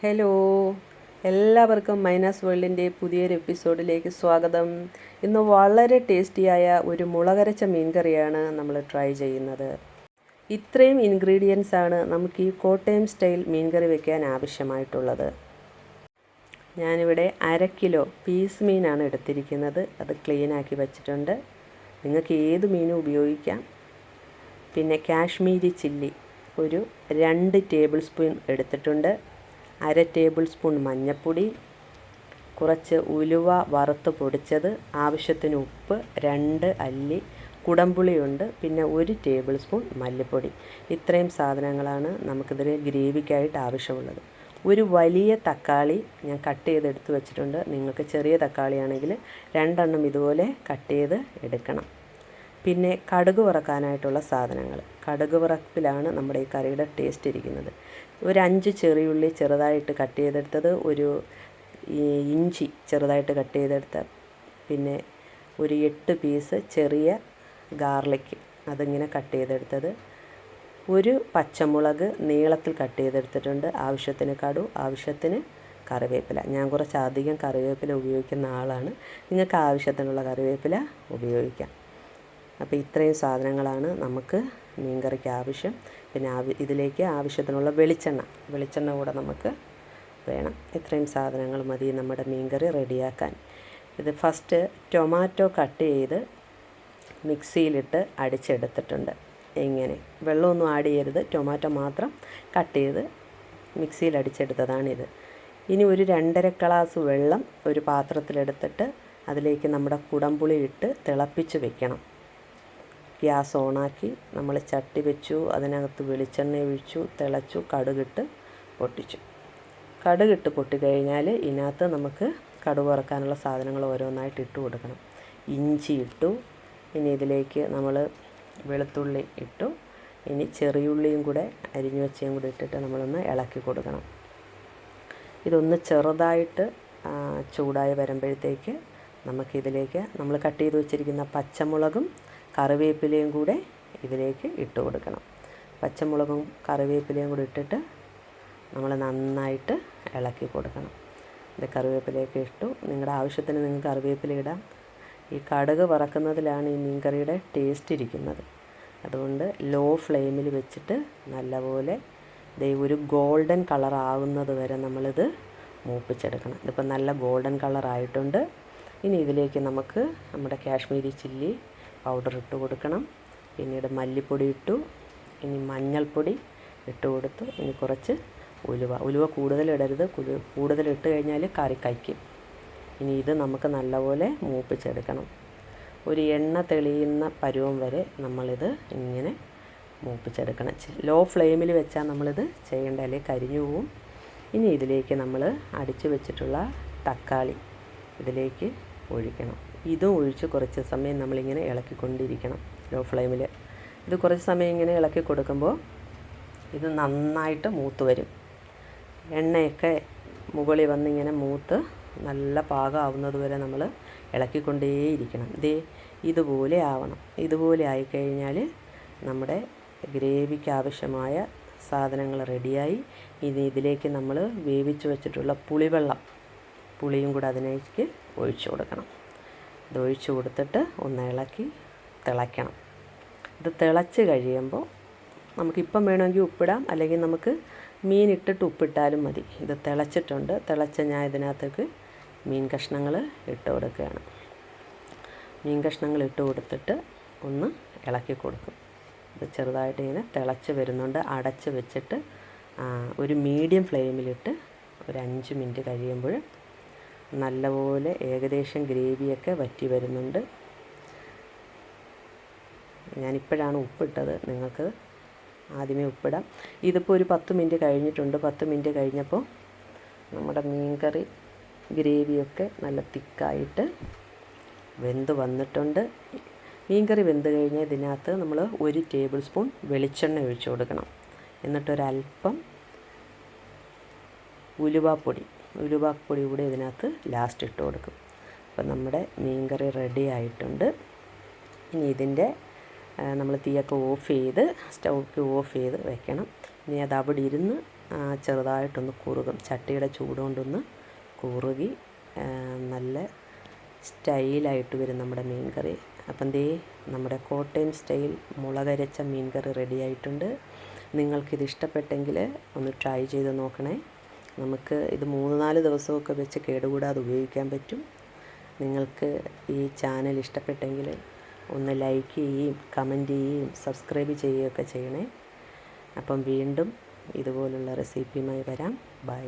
Hello, എല്ലാവർക്കും മൈനാസ് വേൾഡിൻ്റെ പുതിയൊരു എപ്പിസോഡിലേക്ക് സ്വാഗതം. ഇന്ന് വളരെ ടേസ്റ്റിയായ ഒരു മുളകരച്ച മീൻ കറിയാണ് നമ്മൾ ട്രൈ ചെയ്യുന്നത്. ഇത്രയും ഇൻഗ്രീഡിയൻസ് ആണ് നമുക്ക് ഈ കോട്ടയം സ്റ്റൈൽ മീൻ കറി വെക്കാൻ ആവശ്യമായിട്ടുള്ളത്. ഞാനിവിടെ 1/2 കിലോ പീസ് മീനാണ് എടുത്തിരിക്കുന്നത്. അത് ക്ലീനാക്കി വെച്ചിട്ടുണ്ട്. നിങ്ങൾക്ക് ഏത് മീനും ഉപയോഗിക്കാം. പിന്നെ കാശ്മീരി ചില്ലി ഒരു 2 ടേബിൾ സ്പൂൺ എടുത്തിട്ടുണ്ട്. 1/2 ടേബിൾ സ്പൂൺ മഞ്ഞൾപ്പൊടി, കുറച്ച് ഉലുവ വറുത്ത് പൊടിച്ചത്, ആവശ്യത്തിന് ഉപ്പ്, 2 അല്ലി കുടംപുളിയുണ്ട്, പിന്നെ 1 ടേബിൾ സ്പൂൺ മല്ലിപ്പൊടി. ഇത്രയും സാധനങ്ങളാണ് നമുക്കിതിൽ ഗ്രേവിക്കായിട്ട് ആവശ്യമുള്ളത്. ഒരു വലിയ തക്കാളി ഞാൻ കട്ട് ചെയ്തെടുത്ത് വെച്ചിട്ടുണ്ട്. നിങ്ങൾക്ക് ചെറിയ തക്കാളിയാണെങ്കിൽ 2 എണ്ണം ഇതുപോലെ കട്ട് ചെയ്ത് എടുക്കണം. പിന്നെ കടുക് വറക്കാനായിട്ടുള്ള സാധനങ്ങൾ. കടുക് വറപ്പിലാണ് നമ്മുടെ ഈ കറിയുടെ ടേസ്റ്റ് ഇരിക്കുന്നത്. ഒരു 5 ചെറിയുള്ളി ചെറുതായിട്ട് കട്ട് ചെയ്തെടുത്തത്, ഒരു ഇഞ്ചി ചെറുതായിട്ട് കട്ട് ചെയ്തെടുത്ത, പിന്നെ ഒരു 8 പീസ് ചെറിയ ഗാർലിക് അതിങ്ങനെ കട്ട് ചെയ്തെടുത്തത്, ഒരു പച്ചമുളക് നീളത്തിൽ കട്ട് ചെയ്തെടുത്തിട്ടുണ്ട്, ആവശ്യത്തിന് കടു, ആവശ്യത്തിന് കറിവേപ്പില. ഞാൻ കുറച്ച് അധികം കറിവേപ്പില ഉപയോഗിക്കുന്ന ആളാണ്. നിങ്ങൾക്ക് ആവശ്യത്തിനുള്ള കറിവേപ്പില ഉപയോഗിക്കാം. അപ്പോൾ ഇത്രയും സാധനങ്ങളാണ് നമുക്ക് മീൻ കറിക്ക് ആവശ്യം. പിന്നെ ഇതിലേക്ക് ആവശ്യത്തിനുള്ള വെളിച്ചെണ്ണ കൂടെ നമുക്ക് വേണം. ഇത്രയും സാധനങ്ങൾ മതി നമ്മുടെ മീൻ കറി റെഡിയാക്കാൻ. ഇത് ഫസ്റ്റ് ടൊമാറ്റോ കട്ട് ചെയ്ത് മിക്സിയിലിട്ട് അടിച്ചെടുത്തിട്ടുണ്ട്. ഇങ്ങനെ വെള്ളമൊന്നും ആഡ് ചെയ്യരുത്, ടൊമാറ്റോ മാത്രം കട്ട് ചെയ്ത് മിക്സിയിൽ അടിച്ചെടുത്തതാണിത്. ഇനി ഒരു 2.5 ഗ്ലാസ് വെള്ളം ഒരു പാത്രത്തിലെടുത്തിട്ട് അതിലേക്ക് നമ്മുടെ കുടംപുളി ഇട്ട് തിളപ്പിച്ച് വെക്കണം. ഗ്യാസ് ഓണാക്കി നമ്മൾ ചട്ടി വെച്ചു, അതിനകത്ത് വെളിച്ചെണ്ണ ഒഴിച്ചു, തിളച്ചു, കടുകിട്ട് പൊട്ടിച്ചു. കടുകിട്ട് പൊട്ടിക്കഴിഞ്ഞാൽ ഇതിനകത്ത് നമുക്ക് കടുക് വറക്കാനുള്ള സാധനങ്ങൾ ഓരോന്നായിട്ട് ഇട്ട് കൊടുക്കണം. ഇഞ്ചി ഇട്ടു, ഇനി ഇതിലേക്ക് നമ്മൾ വെളുത്തുള്ളി ഇട്ടു, ഇനി ചെറിയുള്ളിയും കൂടെ അരിഞ്ഞു വെച്ചതും കൂടി ഇട്ടിട്ട് നമ്മളൊന്ന് ഇളക്കി കൊടുക്കണം. ഇതൊന്ന് ചെറുതായിട്ട് ചൂടായി വരുമ്പോഴത്തേക്ക് നമുക്കിതിലേക്ക് നമ്മൾ കട്ട് ചെയ്ത് വെച്ചിരിക്കുന്ന പച്ചമുളകും കറിവേപ്പിലയും കൂടെ ഇതിലേക്ക് ഇട്ട് കൊടുക്കണം. പച്ചമുളകും കറിവേപ്പിലയും കൂടി ഇട്ടിട്ട് നമ്മൾ നന്നായിട്ട് ഇളക്കി കൊടുക്കണം. ഇത് കറിവേപ്പിലയൊക്കെ ഇട്ടു. നിങ്ങളുടെ ആവശ്യത്തിന് നിങ്ങൾക്ക് കറിവേപ്പില ഇടാം. ഈ കടുക് വറക്കുന്നതിലാണ് ഈ മീൻ കറിയുടെ ടേസ്റ്റ് ഇരിക്കുന്നത്. അതുകൊണ്ട് ലോ ഫ്ലെയിമിൽ വെച്ചിട്ട് നല്ലപോലെ ഒരു ഗോൾഡൻ കളർ ആവുന്നത് വരെ നമ്മളിത് മൂപ്പിച്ചെടുക്കണം. ഇതിപ്പോൾ നല്ല ഗോൾഡൻ കളറായിട്ടുണ്ട്. ഇനി ഇതിലേക്ക് നമുക്ക് നമ്മുടെ കാശ്മീരി ചില്ലി പൗഡർ ഇട്ട് കൊടുക്കണം. പിന്നീട് മല്ലിപ്പൊടി ഇട്ടു, ഇനി മഞ്ഞൾപ്പൊടി ഇട്ട് കൊടുത്തു, ഇനി കുറച്ച് ഉലുവ കൂടുതലിടരുത്, കൂടുതലിട്ട് കഴിഞ്ഞാൽ കറി കയ്ക്കും. ഇനി ഇത് നമുക്ക് നല്ലപോലെ മൂപ്പിച്ചെടുക്കണം. ഒരു എണ്ണ തെളിയുന്ന പരുവം വരെ നമ്മളിത് ഇങ്ങനെ മൂപ്പിച്ചെടുക്കണം. ലോ ഫ്ലെയിമിൽ വെച്ചാൽ നമ്മളിത് ചെയ്യേണ്ട, അല്ലെങ്കിൽ കരിഞ്ഞു പോവും. ഇനി ഇതിലേക്ക് നമ്മൾ അടിച്ചു വെച്ചിട്ടുള്ള തക്കാളി ഇതിലേക്ക് ഒഴിക്കണം. ഇതും ഒഴിച്ച് കുറച്ച് സമയം നമ്മളിങ്ങനെ ഇളക്കിക്കൊണ്ടിരിക്കണം ലോ ഫ്ലെയിമിൽ. ഇത് കുറച്ച് സമയം ഇങ്ങനെ ഇളക്കി കൊടുക്കുമ്പോൾ ഇത് നന്നായിട്ട് മൂത്ത് വരും. എണ്ണയൊക്കെ മുകളിൽ വന്നിങ്ങനെ മൂത്ത് നല്ല പാകമാവുന്നത് വരെ നമ്മൾ ഇളക്കിക്കൊണ്ടേയിരിക്കണം. ഇതുപോലെ ആവണം. ഇതുപോലെ ആയിക്കഴിഞ്ഞാൽ നമ്മുടെ ഗ്രേവിക്ക് ആവശ്യമായ സാധനങ്ങൾ റെഡിയായി. ഇനി ഇതിലേക്ക് നമ്മൾ വേവിച്ച് വെച്ചിട്ടുള്ള പുളിയും കൂടെ അതിലേക്ക് ഒഴിച്ചു കൊടുക്കണം. ഇത് ഒഴിച്ചു കൊടുത്തിട്ട് ഒന്ന് ഇളക്കി തിളയ്ക്കണം. ഇത് തിളച്ച് കഴിയുമ്പോൾ നമുക്കിപ്പം വേണമെങ്കിൽ ഉപ്പിടാം, അല്ലെങ്കിൽ നമുക്ക് മീൻ ഇട്ടിട്ട് ഉപ്പിട്ടാലും മതി. ഇത് തിളച്ചിട്ടുണ്ട്. തിളച്ച ഞാൻ ഇതിനകത്തേക്ക് മീൻ കഷ്ണങ്ങൾ ഇട്ട് കൊടുക്കുകയാണ്. മീൻ കഷ്ണങ്ങൾ ഇട്ട് കൊടുത്തിട്ട് ഒന്ന് ഇളക്കി കൊടുക്കും. ഇത് ചെറുതായിട്ട് ഇങ്ങനെ തിളച്ച് വരുന്നുണ്ട്. അടച്ച് വെച്ചിട്ട് ഒരു മീഡിയം ഫ്ലെയിമിലിട്ട് ഒരു 5 മിനിറ്റ് കഴിയുമ്പോൾ നല്ലപോലെ ഏകദേശം ഗ്രേവിയൊക്കെ വറ്റി വരുന്നുണ്ട്. ഞാനിപ്പോഴാണ് ഉപ്പിട്ടത്, നിങ്ങൾക്ക് ആദ്യമേ ഉപ്പിടാം. ഇതിപ്പോൾ ഒരു 10 മിനിറ്റ് കഴിഞ്ഞിട്ടുണ്ട്. 10 മിനിറ്റ് കഴിഞ്ഞപ്പോൾ നമ്മുടെ മീൻ കറി ഗ്രേവിയൊക്കെ നല്ല തിക്കായിട്ട് വെന്ത് വന്നിട്ടുണ്ട്. മീൻ കറി വെന്ത് കഴിഞ്ഞാൽ ഇതിനകത്ത് നമ്മൾ 1 ടേബിൾ സ്പൂൺ വെളിച്ചെണ്ണ ഒഴിച്ചു കൊടുക്കണം. എന്നിട്ടൊരൽപ്പം ഉലുവാപ്പൊടി കൂടി ഇതിനകത്ത് ലാസ്റ്റ് ഇട്ട് കൊടുക്കും. അപ്പോൾ നമ്മുടെ മീൻ കറി റെഡി ആയിട്ടുണ്ട്. ഇനി ഇതിൻ്റെ നമ്മൾ തീയൊക്കെ സ്റ്റൗക്ക് ഓഫ് ചെയ്ത് വെക്കണം. ഇനി അത് അവിടെ ഇരുന്ന് ചെറുതായിട്ടൊന്ന് കുറുകും. ചട്ടിയുടെ ചൂട് കൊണ്ടൊന്ന് കുറുകി നല്ല സ്റ്റൈലായിട്ട് വരും നമ്മുടെ മീൻ കറി. അപ്പം ദേ നമ്മുടെ കോട്ടയം സ്റ്റൈൽ മുളകരച്ച മീൻ കറി റെഡി ആയിട്ടുണ്ട്. നിങ്ങൾക്കിത് ഇഷ്ടപ്പെട്ടെങ്കിൽ ഒന്ന് ട്രൈ ചെയ്ത് നോക്കണേ. നമുക്ക് ഇത് 3-4 ദിവസമൊക്കെ വെച്ച് കേടുകൂടാതെ ഉപയോഗിക്കാൻ പറ്റും. നിങ്ങൾക്ക് ഈ ചാനൽ ഇഷ്ടപ്പെട്ടെങ്കിൽ ഒന്ന് ലൈക്ക് ചെയ്യുകയും കമൻറ്റ് ചെയ്യുകയും സബ്സ്ക്രൈബ് ചെയ്യുകയൊക്കെ ചെയ്യണേ. അപ്പം വീണ്ടും ഇതുപോലുള്ള റെസിപ്പിയുമായി വരാം. ബൈ.